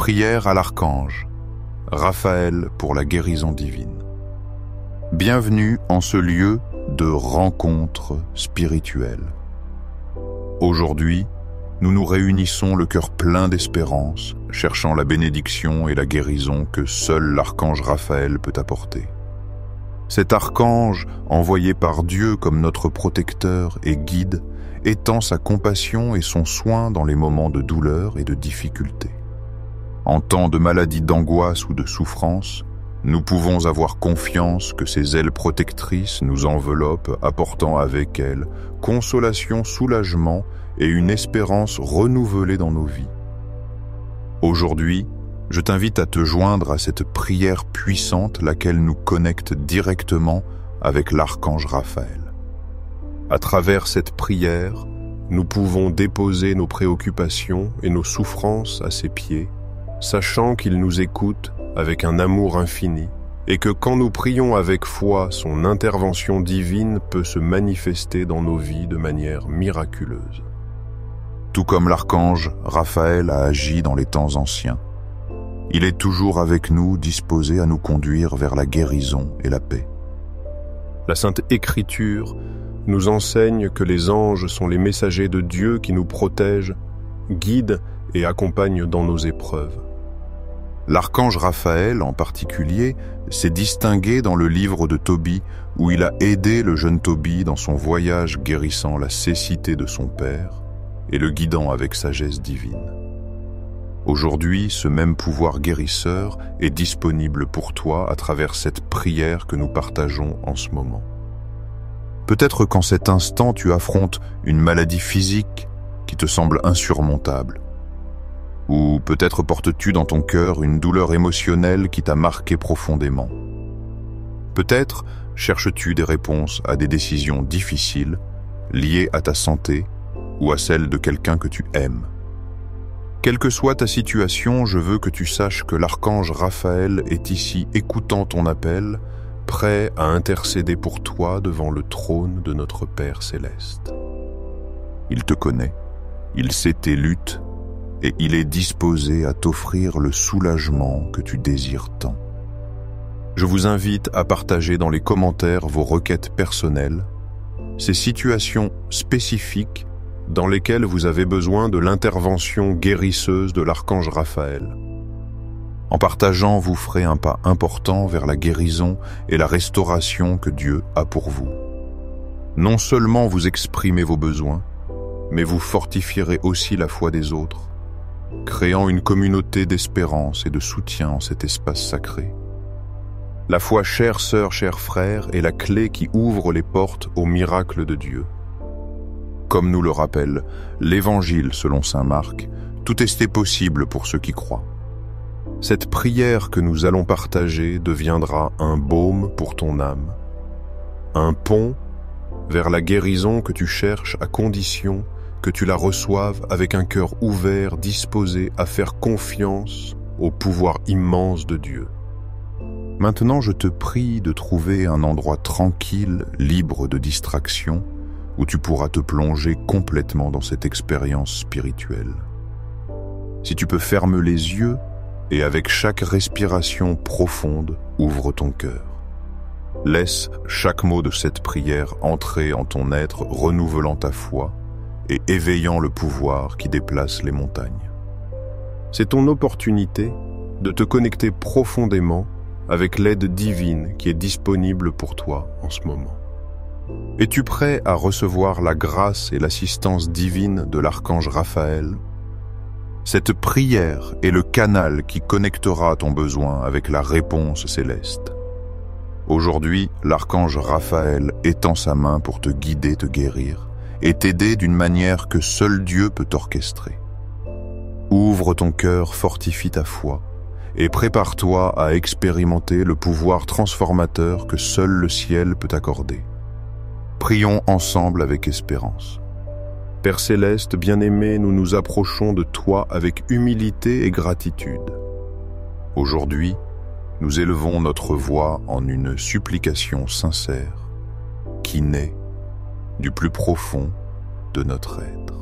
Prière à l'archange, Raphaël pour la guérison divine. Bienvenue en ce lieu de rencontre spirituelle. Aujourd'hui, nous nous réunissons le cœur plein d'espérance, cherchant la bénédiction et la guérison que seul l'archange Raphaël peut apporter. Cet archange, envoyé par Dieu comme notre protecteur et guide, étend sa compassion et son soin dans les moments de douleur et de difficulté. En temps de maladie, d'angoisse ou de souffrance, nous pouvons avoir confiance que ses ailes protectrices nous enveloppent, apportant avec elles consolation, soulagement et une espérance renouvelée dans nos vies. Aujourd'hui, je t'invite à te joindre à cette prière puissante, laquelle nous connecte directement avec l'archange Raphaël. À travers cette prière, nous pouvons déposer nos préoccupations et nos souffrances à ses pieds, sachant qu'il nous écoute avec un amour infini et que quand nous prions avec foi, son intervention divine peut se manifester dans nos vies de manière miraculeuse. Tout comme l'archange Raphaël a agi dans les temps anciens, il est toujours avec nous, disposé à nous conduire vers la guérison et la paix. La Sainte Écriture nous enseigne que les anges sont les messagers de Dieu qui nous protègent, guident et accompagnent dans nos épreuves. L'archange Raphaël, en particulier, s'est distingué dans le livre de Tobie, où il a aidé le jeune Tobie dans son voyage guérissant la cécité de son père et le guidant avec sagesse divine. Aujourd'hui, ce même pouvoir guérisseur est disponible pour toi à travers cette prière que nous partageons en ce moment. Peut-être qu'en cet instant, tu affrontes une maladie physique qui te semble insurmontable. Ou peut-être portes-tu dans ton cœur une douleur émotionnelle qui t'a marqué profondément. Peut-être cherches-tu des réponses à des décisions difficiles liées à ta santé ou à celle de quelqu'un que tu aimes. Quelle que soit ta situation, je veux que tu saches que l'archange Raphaël est ici écoutant ton appel, prêt à intercéder pour toi devant le trône de notre Père céleste. Il te connaît, il sait tes luttes, et il est disposé à t'offrir le soulagement que tu désires tant. Je vous invite à partager dans les commentaires vos requêtes personnelles, ces situations spécifiques dans lesquelles vous avez besoin de l'intervention guérisseuse de l'archange Raphaël. En partageant, vous ferez un pas important vers la guérison et la restauration que Dieu a pour vous. Non seulement vous exprimez vos besoins, mais vous fortifierez aussi la foi des autres, créant une communauté d'espérance et de soutien en cet espace sacré. La foi, chère sœur, chers frères, est la clé qui ouvre les portes au miracle de Dieu. Comme nous le rappelle l'Évangile selon saint Marc, tout est possible pour ceux qui croient. Cette prière que nous allons partager deviendra un baume pour ton âme, un pont vers la guérison que tu cherches à condition que tu la reçoives avec un cœur ouvert, disposé à faire confiance au pouvoir immense de Dieu. Maintenant, je te prie de trouver un endroit tranquille, libre de distractions, où tu pourras te plonger complètement dans cette expérience spirituelle. Si tu peux, ferme les yeux et avec chaque respiration profonde, ouvre ton cœur. Laisse chaque mot de cette prière entrer en ton être, renouvelant ta foi et éveillant le pouvoir qui déplace les montagnes. C'est ton opportunité de te connecter profondément avec l'aide divine qui est disponible pour toi en ce moment. Es-tu prêt à recevoir la grâce et l'assistance divine de l'archange Raphaël? Cette prière est le canal qui connectera ton besoin avec la réponse céleste. Aujourd'hui, l'archange Raphaël étend sa main pour te guider, te guérir et t'aider d'une manière que seul Dieu peut orchestrer. Ouvre ton cœur, fortifie ta foi et prépare-toi à expérimenter le pouvoir transformateur que seul le ciel peut accorder. Prions ensemble avec espérance. Père céleste, bien-aimé, nous nous approchons de toi avec humilité et gratitude. Aujourd'hui, nous élevons notre voix en une supplication sincère qui naît du plus profond de notre être.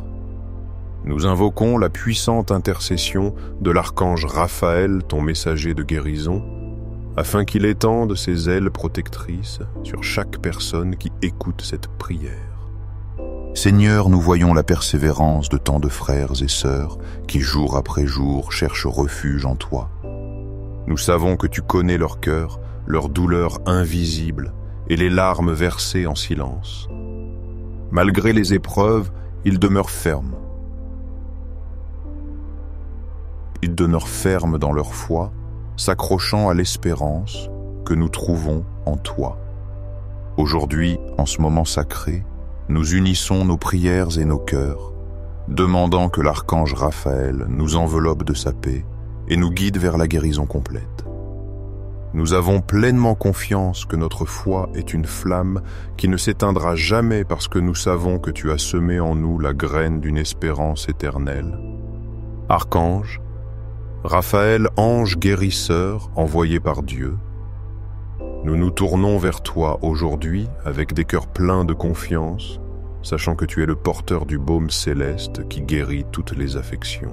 Nous invoquons la puissante intercession de l'archange Raphaël, ton messager de guérison, afin qu'il étende ses ailes protectrices sur chaque personne qui écoute cette prière. Seigneur, nous voyons la persévérance de tant de frères et sœurs qui, jour après jour, cherchent refuge en toi. Nous savons que tu connais leur cœur, leurs douleurs invisibles et les larmes versées en silence. Malgré les épreuves, ils demeurent fermes. Ils demeurent fermes dans leur foi, s'accrochant à l'espérance que nous trouvons en toi. Aujourd'hui, en ce moment sacré, nous unissons nos prières et nos cœurs, demandant que l'archange Raphaël nous enveloppe de sa paix et nous guide vers la guérison complète. Nous avons pleinement confiance que notre foi est une flamme qui ne s'éteindra jamais parce que nous savons que tu as semé en nous la graine d'une espérance éternelle. Archange, Raphaël, ange guérisseur envoyé par Dieu, nous nous tournons vers toi aujourd'hui avec des cœurs pleins de confiance, sachant que tu es le porteur du baume céleste qui guérit toutes les affections.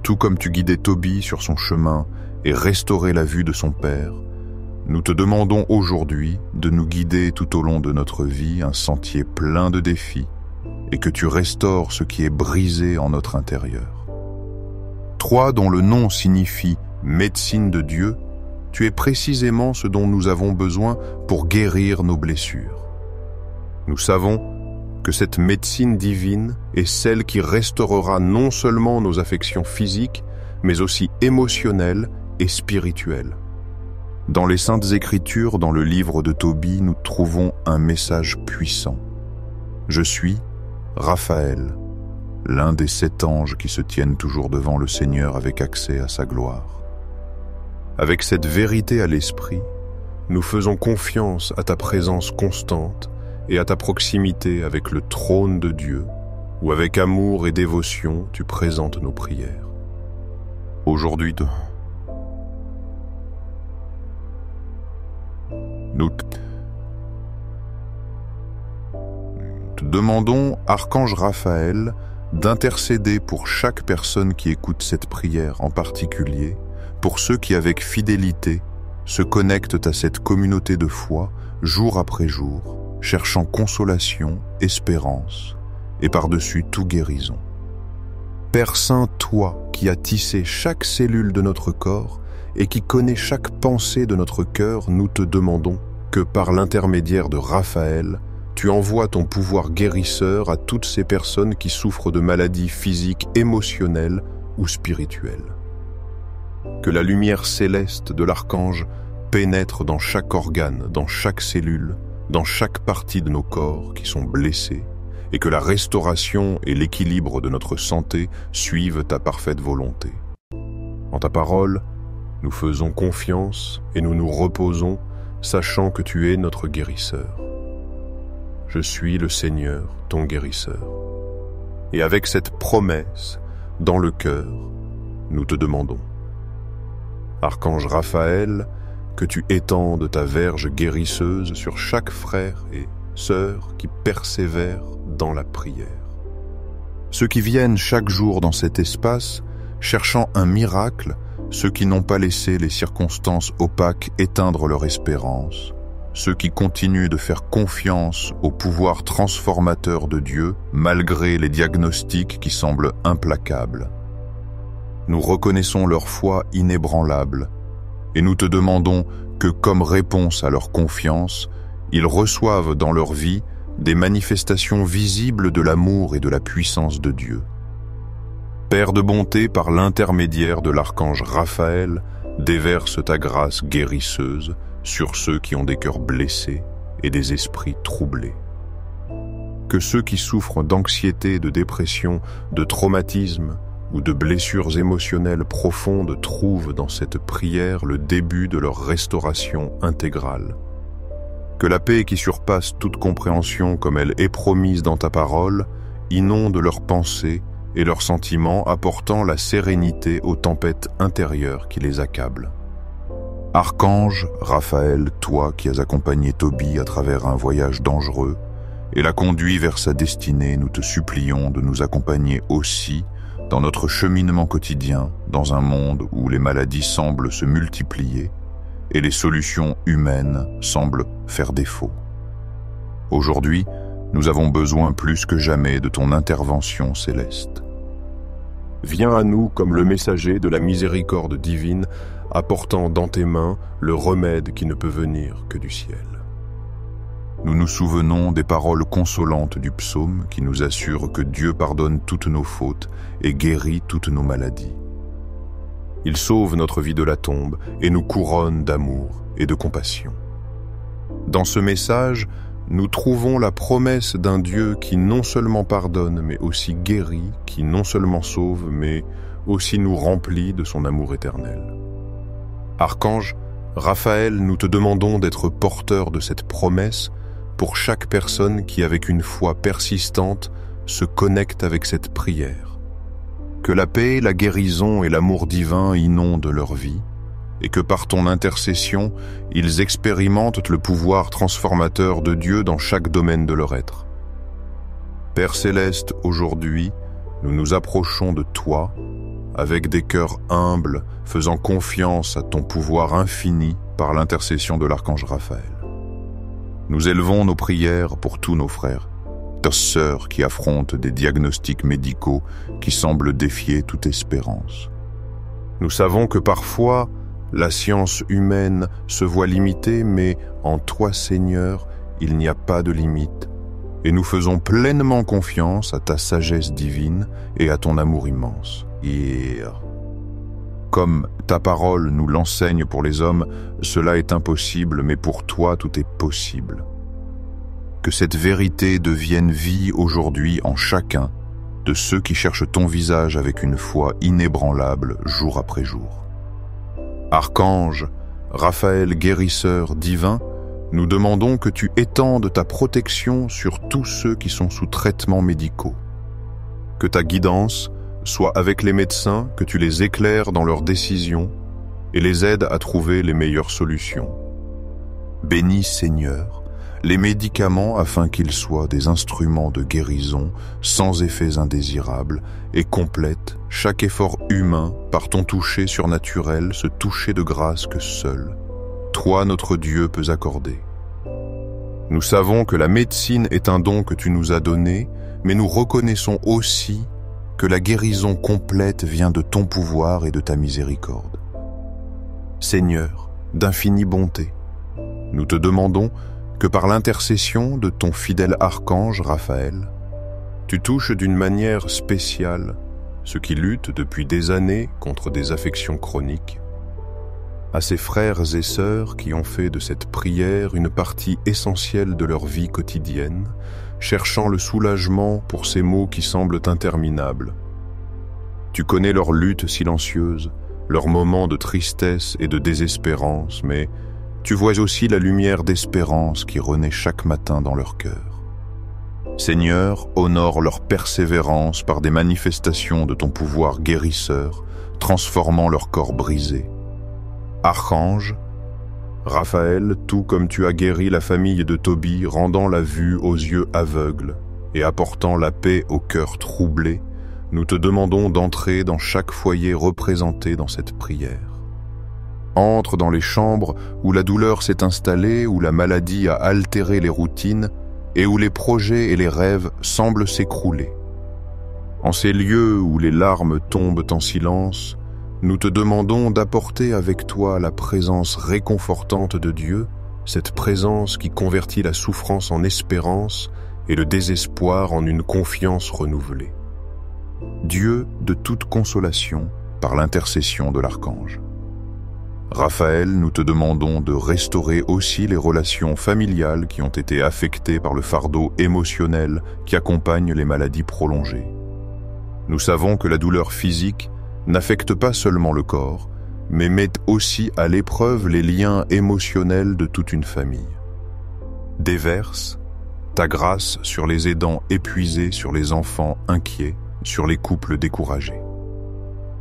Tout comme tu guidais Tobie sur son chemin et restaurais la vue de son père, nous te demandons aujourd'hui de nous guider tout au long de notre vie un sentier plein de défis et que tu restaures ce qui est brisé en notre intérieur. Toi, dont le nom signifie « médecine de Dieu », tu es précisément ce dont nous avons besoin pour guérir nos blessures. Nous savons que cette médecine divine est celle qui restaurera non seulement nos affections physiques, mais aussi émotionnelles et spirituelles. Dans les Saintes Écritures, dans le livre de Tobie, nous trouvons un message puissant. Je suis Raphaël, l'un des 7 anges qui se tiennent toujours devant le Seigneur avec accès à sa gloire. Avec cette vérité à l'esprit, nous faisons confiance à ta présence constante et à ta proximité avec le trône de Dieu, où avec amour et dévotion tu présentes nos prières. Aujourd'hui, nous te demandons, Archange Raphaël, d'intercéder pour chaque personne qui écoute cette prière, en particulier pour ceux qui, avec fidélité, se connectent à cette communauté de foi jour après jour, cherchant consolation, espérance et par-dessus tout guérison. Père Saint, toi qui as tissé chaque cellule de notre corps et qui connais chaque pensée de notre cœur, nous te demandons que par l'intermédiaire de Raphaël, tu envoies ton pouvoir guérisseur à toutes ces personnes qui souffrent de maladies physiques, émotionnelles ou spirituelles. Que la lumière céleste de l'archange pénètre dans chaque organe, dans chaque cellule, dans chaque partie de nos corps qui sont blessés, et que la restauration et l'équilibre de notre santé suivent ta parfaite volonté. En ta parole, nous faisons confiance et nous nous reposons, sachant que tu es notre guérisseur. Je suis le Seigneur, ton guérisseur. Et avec cette promesse dans le cœur, nous te demandons. Archange Raphaël, que tu étendes ta verge guérisseuse sur chaque frère et sœur qui persévère dans la prière. Ceux qui viennent chaque jour dans cet espace, cherchant un miracle, ceux qui n'ont pas laissé les circonstances opaques éteindre leur espérance, ceux qui continuent de faire confiance au pouvoir transformateur de Dieu malgré les diagnostics qui semblent implacables. Nous reconnaissons leur foi inébranlable et nous te demandons que, comme réponse à leur confiance, ils reçoivent dans leur vie des manifestations visibles de l'amour et de la puissance de Dieu. Père de bonté, par l'intermédiaire de l'archange Raphaël, déverse ta grâce guérisseuse sur ceux qui ont des cœurs blessés et des esprits troublés. Que ceux qui souffrent d'anxiété, de dépression, de traumatisme ou de blessures émotionnelles profondes trouvent dans cette prière le début de leur restauration intégrale. Que la paix qui surpasse toute compréhension comme elle est promise dans ta parole inonde leurs pensées et leurs sentiments, apportant la sérénité aux tempêtes intérieures qui les accablent. Archange Raphaël, toi qui as accompagné Tobie à travers un voyage dangereux et la conduit vers sa destinée, nous te supplions de nous accompagner aussi dans notre cheminement quotidien, dans un monde où les maladies semblent se multiplier et les solutions humaines semblent faire défaut. Aujourd'hui, nous avons besoin plus que jamais de ton intervention céleste. Viens à nous comme le messager de la miséricorde divine, apportant dans tes mains le remède qui ne peut venir que du ciel. Nous nous souvenons des paroles consolantes du psaume qui nous assurent que Dieu pardonne toutes nos fautes et guérit toutes nos maladies. Il sauve notre vie de la tombe et nous couronne d'amour et de compassion. Dans ce message, nous trouvons la promesse d'un Dieu qui non seulement pardonne, mais aussi guérit, qui non seulement sauve, mais aussi nous remplit de son amour éternel. Archange Raphaël, nous te demandons d'être porteur de cette promesse pour chaque personne qui, avec une foi persistante, se connecte avec cette prière. Que la paix, la guérison et l'amour divin inondent leur vie, et que par ton intercession, ils expérimentent le pouvoir transformateur de Dieu dans chaque domaine de leur être. Père céleste, aujourd'hui, nous nous approchons de toi avec des cœurs humbles, faisant confiance à ton pouvoir infini par l'intercession de l'archange Raphaël. Nous élevons nos prières pour tous nos frères, nos sœurs qui affrontent des diagnostics médicaux qui semblent défier toute espérance. Nous savons que parfois, la science humaine se voit limitée, mais en toi, Seigneur, il n'y a pas de limite, et nous faisons pleinement confiance à ta sagesse divine et à ton amour immense. Comme ta parole nous l'enseigne pour les hommes, cela est impossible, mais pour toi, tout est possible. Que cette vérité devienne vie aujourd'hui en chacun de ceux qui cherchent ton visage avec une foi inébranlable jour après jour. Archange, Raphaël guérisseur divin, nous demandons que tu étendes ta protection sur tous ceux qui sont sous traitements médicaux. Que ta guidance soit avec les médecins, que tu les éclaires dans leurs décisions et les aides à trouver les meilleures solutions. Bénis, Seigneur, les médicaments afin qu'ils soient des instruments de guérison sans effets indésirables et complètent chaque effort humain par ton toucher surnaturel, ce toucher de grâce que seul, toi notre Dieu, peux accorder. Nous savons que la médecine est un don que tu nous as donné, mais nous reconnaissons aussi que la guérison complète vient de ton pouvoir et de ta miséricorde. Seigneur, d'infinie bonté, nous te demandons que par l'intercession de ton fidèle archange Raphaël, tu touches d'une manière spéciale ceux qui luttent depuis des années contre des affections chroniques, à ces frères et sœurs qui ont fait de cette prière une partie essentielle de leur vie quotidienne, cherchant le soulagement pour ces maux qui semblent interminables. Tu connais leurs luttes silencieuses, leurs moments de tristesse et de désespérance, mais tu vois aussi la lumière d'espérance qui renaît chaque matin dans leur cœur. Seigneur, honore leur persévérance par des manifestations de ton pouvoir guérisseur, transformant leur corps brisé. Archange, Raphaël, tout comme tu as guéri la famille de Tobie, rendant la vue aux yeux aveugles et apportant la paix au cœur troublé, nous te demandons d'entrer dans chaque foyer représenté dans cette prière. Entre dans les chambres où la douleur s'est installée, où la maladie a altéré les routines et où les projets et les rêves semblent s'écrouler. En ces lieux où les larmes tombent en silence, nous te demandons d'apporter avec toi la présence réconfortante de Dieu, cette présence qui convertit la souffrance en espérance et le désespoir en une confiance renouvelée. Dieu de toute consolation par l'intercession de l'archange. Raphaël, nous te demandons de restaurer aussi les relations familiales qui ont été affectées par le fardeau émotionnel qui accompagne les maladies prolongées. Nous savons que la douleur physique n'affecte pas seulement le corps, mais met aussi à l'épreuve les liens émotionnels de toute une famille. Déverse ta grâce sur les aidants épuisés, sur les enfants inquiets, sur les couples découragés.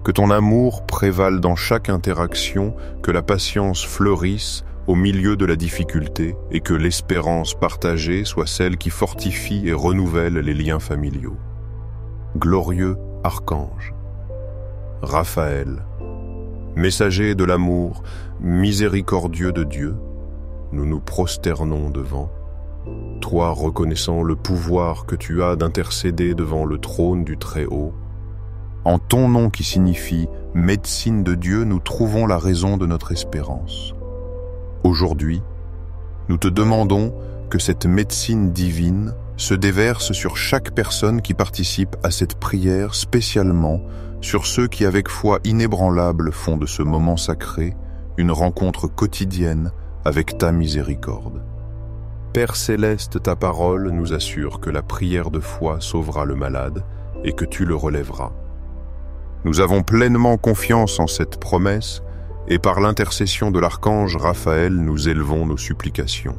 Que ton amour prévale dans chaque interaction, que la patience fleurisse au milieu de la difficulté et que l'espérance partagée soit celle qui fortifie et renouvelle les liens familiaux. Glorieux archange, Raphaël, messager de l'amour, miséricordieux de Dieu, nous nous prosternons devant, toi reconnaissant le pouvoir que tu as d'intercéder devant le trône du Très-Haut. En ton nom qui signifie « médecine de Dieu », nous trouvons la raison de notre espérance. Aujourd'hui, nous te demandons que cette médecine divine se déverse sur chaque personne qui participe à cette prière, spécialement sur ceux qui avec foi inébranlable font de ce moment sacré une rencontre quotidienne avec ta miséricorde. Père céleste, ta parole nous assure que la prière de foi sauvera le malade et que tu le relèveras. Nous avons pleinement confiance en cette promesse et par l'intercession de l'archange Raphaël, nous élevons nos supplications.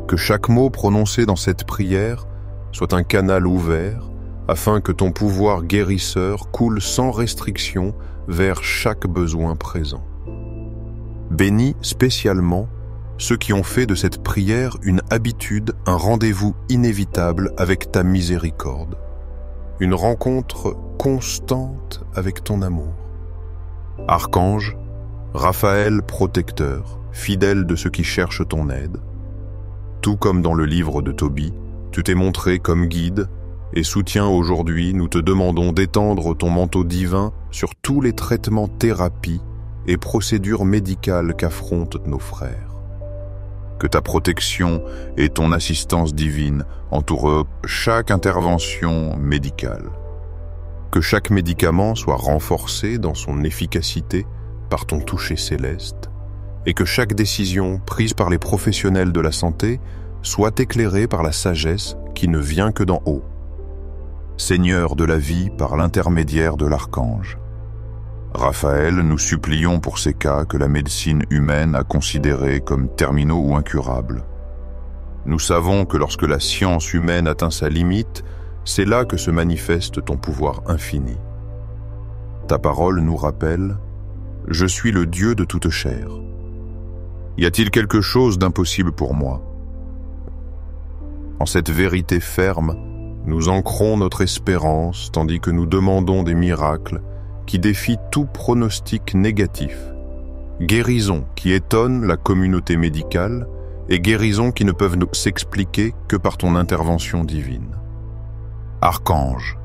Que chaque mot prononcé dans cette prière soit un canal ouvert afin que ton pouvoir guérisseur coule sans restriction vers chaque besoin présent. Bénis spécialement ceux qui ont fait de cette prière une habitude, un rendez-vous inévitable avec ta miséricorde, une rencontre constante avec ton amour. Archange, Raphaël protecteur, fidèle de ceux qui cherchent ton aide, tout comme dans le livre de Tobie, tu t'es montré comme guide et soutien aujourd'hui, nous te demandons d'étendre ton manteau divin sur tous les traitements, thérapies et procédures médicales qu'affrontent nos frères. Que ta protection et ton assistance divine entourent chaque intervention médicale. Que chaque médicament soit renforcé dans son efficacité par ton toucher céleste et que chaque décision prise par les professionnels de la santé soit éclairée par la sagesse qui ne vient que d'en haut. Seigneur de la vie par l'intermédiaire de l'archange Raphaël, nous supplions pour ces cas que la médecine humaine a considérés comme terminaux ou incurables. Nous savons que lorsque la science humaine atteint sa limite, c'est là que se manifeste ton pouvoir infini. Ta parole nous rappelle « Je suis le Dieu de toute chair ». Y a-t-il quelque chose d'impossible pour moi? En cette vérité ferme, nous ancrons notre espérance tandis que nous demandons des miracles qui défient tout pronostic négatif, guérisons qui étonnent la communauté médicale et guérisons qui ne peuvent s'expliquer que par ton intervention divine. Archange,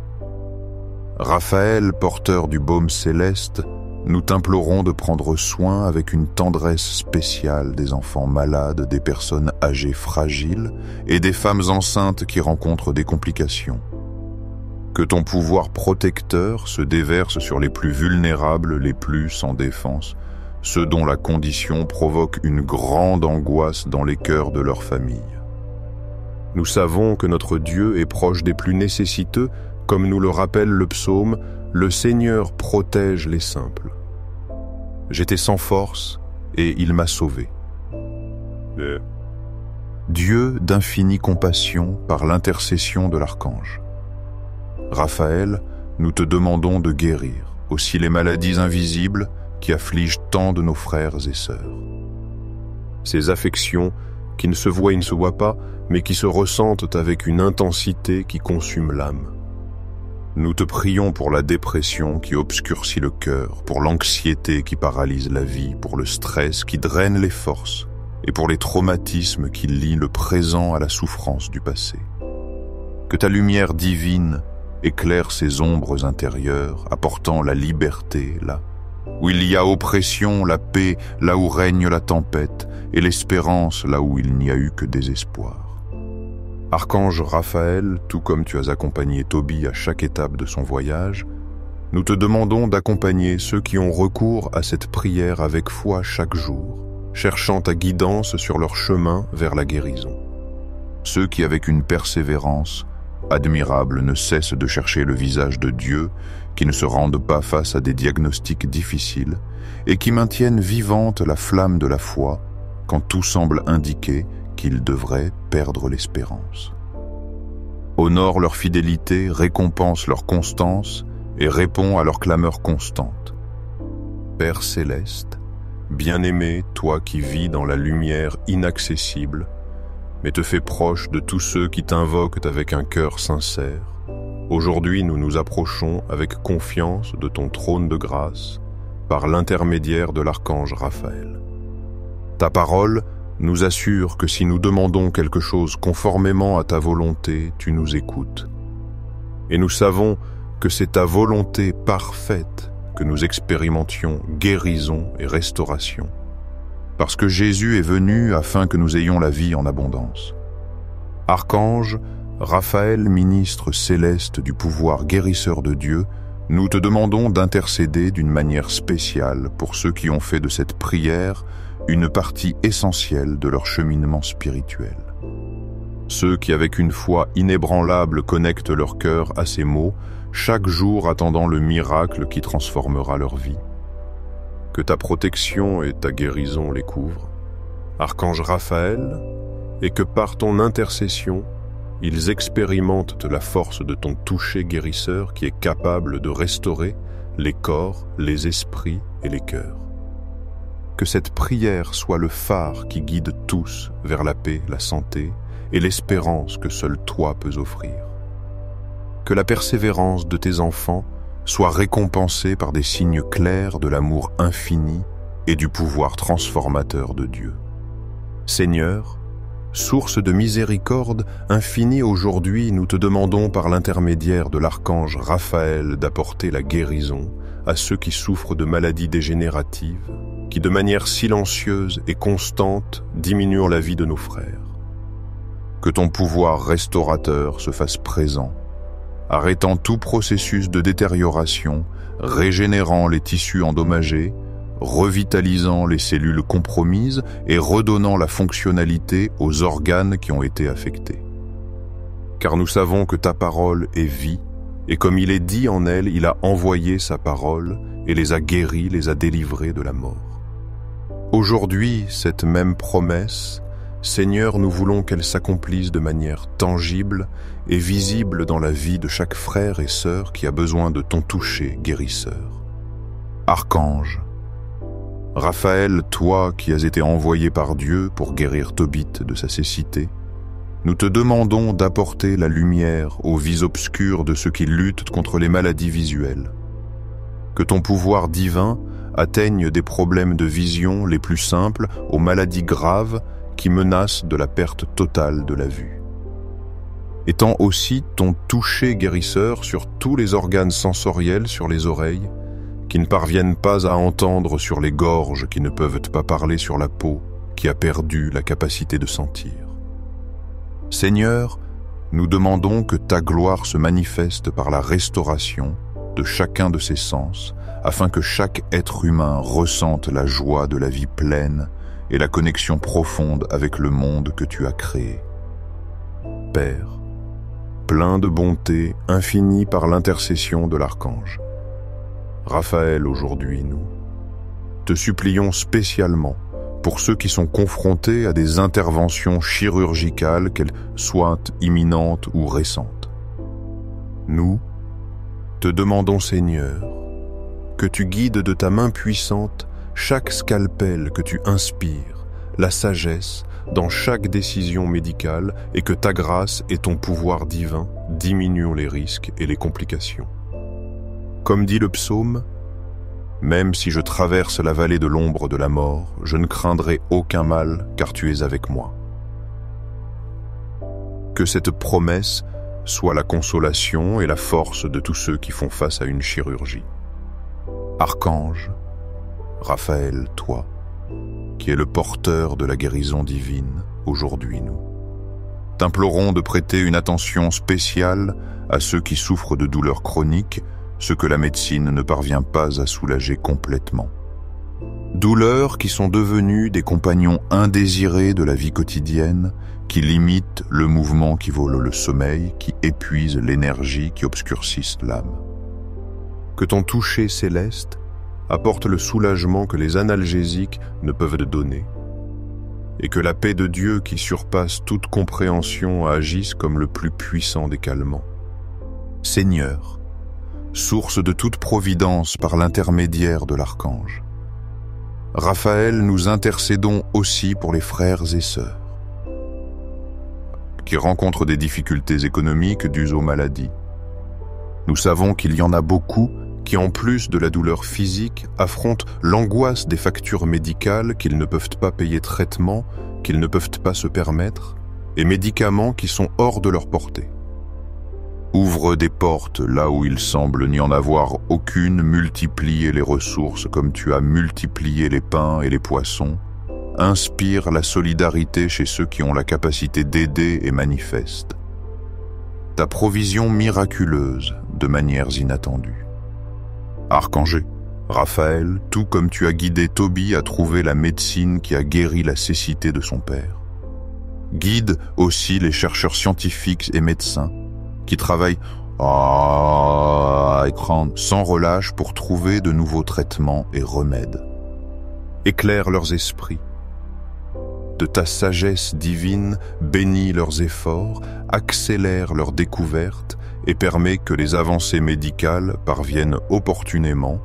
Raphaël, porteur du baume céleste, nous t'implorons de prendre soin avec une tendresse spéciale des enfants malades, des personnes âgées fragiles et des femmes enceintes qui rencontrent des complications. Que ton pouvoir protecteur se déverse sur les plus vulnérables, les plus sans défense, ceux dont la condition provoque une grande angoisse dans les cœurs de leur famille. Nous savons que notre Dieu est proche des plus nécessiteux, comme nous le rappelle le psaume, « Le Seigneur protège les simples ». J'étais sans force et il m'a sauvé. Dieu d'infinie compassion par l'intercession de l'archange. Raphaël, nous te demandons de guérir aussi les maladies invisibles qui affligent tant de nos frères et sœurs. Ces affections qui ne se voient et ne se voient pas, mais qui se ressentent avec une intensité qui consume l'âme. Nous te prions pour la dépression qui obscurcit le cœur, pour l'anxiété qui paralyse la vie, pour le stress qui draine les forces et pour les traumatismes qui lient le présent à la souffrance du passé. Que ta lumière divine éclaire ces ombres intérieures, apportant la liberté là où il y a oppression, la paix là où règne la tempête, et l'espérance là où il n'y a eu que désespoir. Archange Raphaël, tout comme tu as accompagné Tobie à chaque étape de son voyage, nous te demandons d'accompagner ceux qui ont recours à cette prière avec foi chaque jour, cherchant ta guidance sur leur chemin vers la guérison. Ceux qui, avec une persévérance admirable, ne cessent de chercher le visage de Dieu, qui ne se rendent pas face à des diagnostics difficiles et qui maintiennent vivante la flamme de la foi quand tout semble indiquer qu'ils devraient perdre l'espérance. Honore leur fidélité, récompense leur constance et répond à leur clameur constante. Père céleste, Bien-aimé, toi qui vis dans la lumière inaccessible, mais te fais proche de tous ceux qui t'invoquent avec un cœur sincère, aujourd'hui nous nous approchons avec confiance de ton trône de grâce par l'intermédiaire de l'archange Raphaël. Ta parole nous assure que si nous demandons quelque chose conformément à ta volonté, tu nous écoutes. Et nous savons que c'est ta volonté parfaite que nous expérimentions guérison et restauration. Parce que Jésus est venu afin que nous ayons la vie en abondance. Archange, Raphaël, ministre céleste du pouvoir guérisseur de Dieu, nous te demandons d'intercéder d'une manière spéciale pour ceux qui ont fait de cette prière une partie essentielle de leur cheminement spirituel. Ceux qui avec une foi inébranlable connectent leur cœur à ces mots, chaque jour attendant le miracle qui transformera leur vie. Que ta protection et ta guérison les couvrent, Archange Raphaël, et que par ton intercession, ils expérimentent la force de ton toucher guérisseur qui est capable de restaurer les corps, les esprits et les cœurs. Que cette prière soit le phare qui guide tous vers la paix, la santé et l'espérance que seul toi peux offrir. Que la persévérance de tes enfants soit récompensée par des signes clairs de l'amour infini et du pouvoir transformateur de Dieu. Seigneur, source de miséricorde infinie aujourd'hui, nous te demandons par l'intermédiaire de l'archange Raphaël d'apporter la guérison à ceux qui souffrent de maladies dégénératives, qui de manière silencieuse et constante diminuent la vie de nos frères. Que ton pouvoir restaurateur se fasse présent, arrêtant tout processus de détérioration, régénérant les tissus endommagés, revitalisant les cellules compromises et redonnant la fonctionnalité aux organes qui ont été affectés. Car nous savons que ta parole est vie, et comme il est dit en elle, il a envoyé sa parole et les a guéris, les a délivrés de la mort. Aujourd'hui, cette même promesse, Seigneur, nous voulons qu'elle s'accomplisse de manière tangible et visible dans la vie de chaque frère et sœur qui a besoin de ton toucher guérisseur. Archange, Raphaël, toi qui as été envoyé par Dieu pour guérir Tobit de sa cécité, nous te demandons d'apporter la lumière aux vies obscures de ceux qui luttent contre les maladies visuelles. Que ton pouvoir divin atteigne des problèmes de vision les plus simples aux maladies graves qui menacent de la perte totale de la vue. Étends aussi ton toucher guérisseur sur tous les organes sensoriels sur les oreilles, qui ne parviennent pas à entendre sur les gorges, qui ne peuvent pas parler sur la peau, qui a perdu la capacité de sentir. Seigneur, nous demandons que ta gloire se manifeste par la restauration de chacun de ses sens, afin que chaque être humain ressente la joie de la vie pleine et la connexion profonde avec le monde que tu as créé. Père, plein de bonté infinie par l'intercession de l'archange Raphaël, aujourd'hui nous te supplions spécialement pour ceux qui sont confrontés à des interventions chirurgicales, qu'elles soient imminentes ou récentes. Nous te demandons, Seigneur, que tu guides de ta main puissante chaque scalpel que tu inspires, la sagesse dans chaque décision médicale, et que ta grâce et ton pouvoir divin diminuent les risques et les complications. Comme dit le psaume, « Même si je traverse la vallée de l'ombre de la mort, je ne craindrai aucun mal, car tu es avec moi. » Que cette promesse soit la consolation et la force de tous ceux qui font face à une chirurgie. Archange, Raphaël, toi, qui es le porteur de la guérison divine, aujourd'hui nous t'implorons de prêter une attention spéciale à ceux qui souffrent de douleurs chroniques, ce que la médecine ne parvient pas à soulager complètement. Douleurs qui sont devenues des compagnons indésirés de la vie quotidienne, qui limitent le mouvement, qui volent le sommeil, qui épuisent l'énergie, qui obscurcissent l'âme. Que ton toucher céleste apporte le soulagement que les analgésiques ne peuvent te donner, et que la paix de Dieu qui surpasse toute compréhension agisse comme le plus puissant des calmants. Seigneur, source de toute providence par l'intermédiaire de l'archange, Raphaël, nous intercédons aussi pour les frères et sœurs qui rencontrent des difficultés économiques dues aux maladies. Nous savons qu'il y en a beaucoup qui, en plus de la douleur physique, affrontent l'angoisse des factures médicales qu'ils ne peuvent pas payer traitement, qu'ils ne peuvent pas se permettre, et médicaments qui sont hors de leur portée. Ouvre des portes là où il semble n'y en avoir aucune, multiplie les ressources comme tu as multiplié les pains et les poissons, inspire la solidarité chez ceux qui ont la capacité d'aider et manifeste. Ta provision miraculeuse de manières inattendues. Archange Raphaël, tout comme tu as guidé Tobie à trouver la médecine qui a guéri la cécité de son père. Guide aussi les chercheurs scientifiques et médecins qui travaillent à écran sans relâche pour trouver de nouveaux traitements et remèdes. Éclaire leurs esprits. De ta sagesse divine, bénis leurs efforts, accélère leurs découvertes et permet que les avancées médicales parviennent opportunément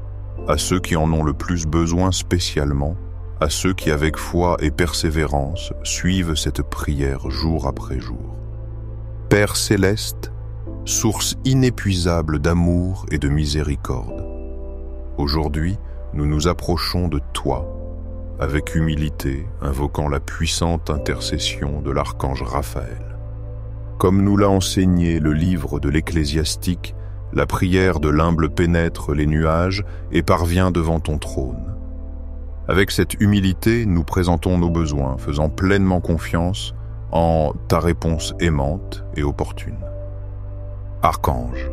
à ceux qui en ont le plus besoin spécialement, à ceux qui avec foi et persévérance suivent cette prière jour après jour. Père céleste, source inépuisable d'amour et de miséricorde, aujourd'hui, nous nous approchons de toi, avec humilité, invoquant la puissante intercession de l'archange Raphaël. Comme nous l'a enseigné le livre de l'Ecclésiastique, la prière de l'humble pénètre les nuages et parvient devant ton trône. Avec cette humilité, nous présentons nos besoins, faisant pleinement confiance en ta réponse aimante et opportune. Archange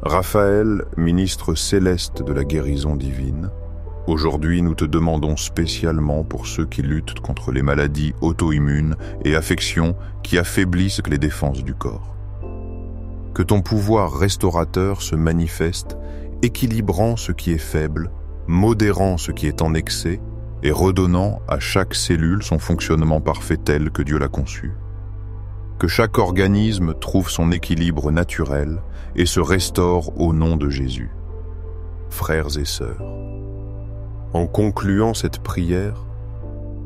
Raphaël, ministre céleste de la guérison divine, aujourd'hui nous te demandons spécialement pour ceux qui luttent contre les maladies auto-immunes et affections qui affaiblissent les défenses du corps. Que ton pouvoir restaurateur se manifeste, équilibrant ce qui est faible, modérant ce qui est en excès et redonnant à chaque cellule son fonctionnement parfait tel que Dieu l'a conçu. Que chaque organisme trouve son équilibre naturel et se restaure au nom de Jésus. Frères et sœurs, en concluant cette prière,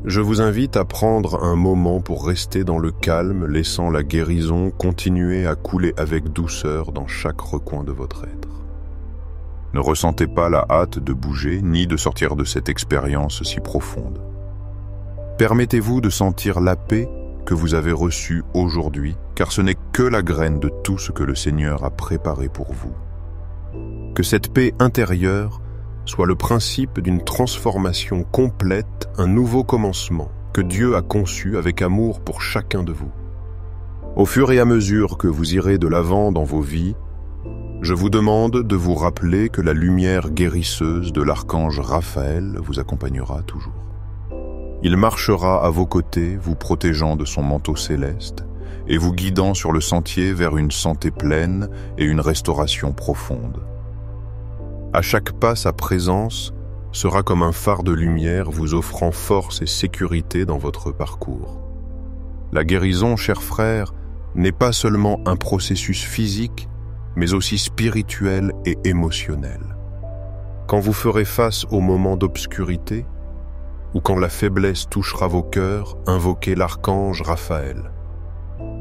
je vous invite à prendre un moment pour rester dans le calme, laissant la guérison continuer à couler avec douceur dans chaque recoin de votre être. Ne ressentez pas la hâte de bouger ni de sortir de cette expérience si profonde. Permettez-vous de sentir la paix que vous avez reçue aujourd'hui, car ce n'est que la graine de tout ce que le Seigneur a préparé pour vous. Que cette paix intérieure soit le principe d'une transformation complète, un nouveau commencement que Dieu a conçu avec amour pour chacun de vous. Au fur et à mesure que vous irez de l'avant dans vos vies, je vous demande de vous rappeler que la lumière guérisseuse de l'archange Raphaël vous accompagnera toujours. Il marchera à vos côtés, vous protégeant de son manteau céleste et vous guidant sur le sentier vers une santé pleine et une restauration profonde. À chaque pas, sa présence sera comme un phare de lumière vous offrant force et sécurité dans votre parcours. La guérison, chers frères, n'est pas seulement un processus physique, mais aussi spirituel et émotionnel. Quand vous ferez face aux moments d'obscurité, ou quand la faiblesse touchera vos cœurs, invoquez l'archange Raphaël.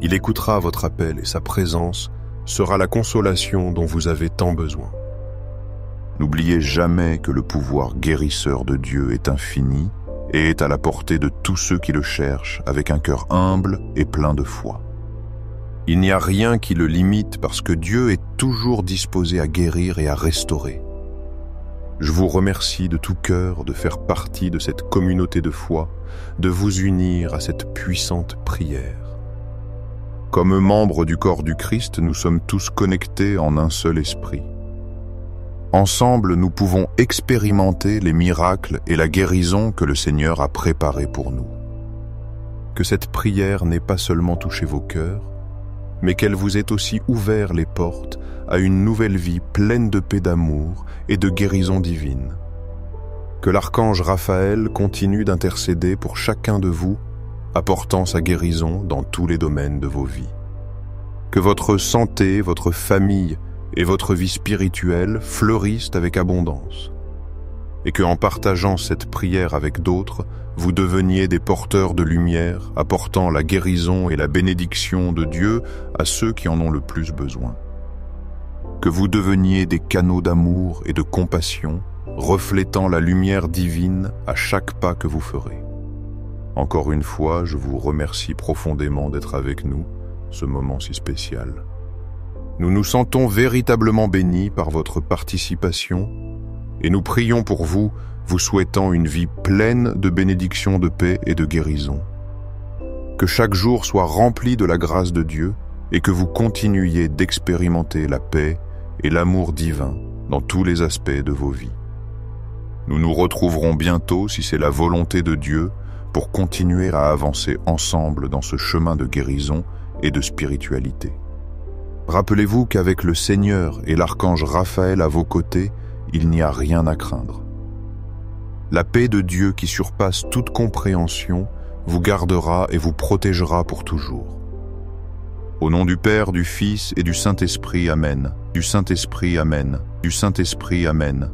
Il écoutera votre appel et sa présence sera la consolation dont vous avez tant besoin. N'oubliez jamais que le pouvoir guérisseur de Dieu est infini et est à la portée de tous ceux qui le cherchent avec un cœur humble et plein de foi. Il n'y a rien qui le limite parce que Dieu est toujours disposé à guérir et à restaurer. Je vous remercie de tout cœur de faire partie de cette communauté de foi, de vous unir à cette puissante prière. Comme membres du corps du Christ, nous sommes tous connectés en un seul esprit. Ensemble, nous pouvons expérimenter les miracles et la guérison que le Seigneur a préparés pour nous. Que cette prière n'ait pas seulement touché vos cœurs, mais qu'elle vous ait aussi ouvert les portes à une nouvelle vie pleine de paix, d'amour et de guérison divine. Que l'archange Raphaël continue d'intercéder pour chacun de vous, apportant sa guérison dans tous les domaines de vos vies. Que votre santé, votre famille et votre vie spirituelle fleurissent avec abondance. et que en partageant cette prière avec d'autres, vous deveniez des porteurs de lumière, apportant la guérison et la bénédiction de Dieu à ceux qui en ont le plus besoin. Que vous deveniez des canaux d'amour et de compassion, reflétant la lumière divine à chaque pas que vous ferez. Encore une fois, je vous remercie profondément d'être avec nous, ce moment si spécial. Nous nous sentons véritablement bénis par votre participation et nous prions pour vous, vous souhaitant une vie pleine de bénédictions, de paix et de guérison. Que chaque jour soit rempli de la grâce de Dieu et que vous continuiez d'expérimenter la paix et l'amour divin dans tous les aspects de vos vies. Nous nous retrouverons bientôt, si c'est la volonté de Dieu, pour continuer à avancer ensemble dans ce chemin de guérison et de spiritualité. Rappelez-vous qu'avec le Seigneur et l'archange Raphaël à vos côtés, il n'y a rien à craindre. La paix de Dieu qui surpasse toute compréhension vous gardera et vous protégera pour toujours. Au nom du Père, du Fils et du Saint-Esprit, Amen. Du Saint-Esprit, Amen. Du Saint-Esprit, Amen.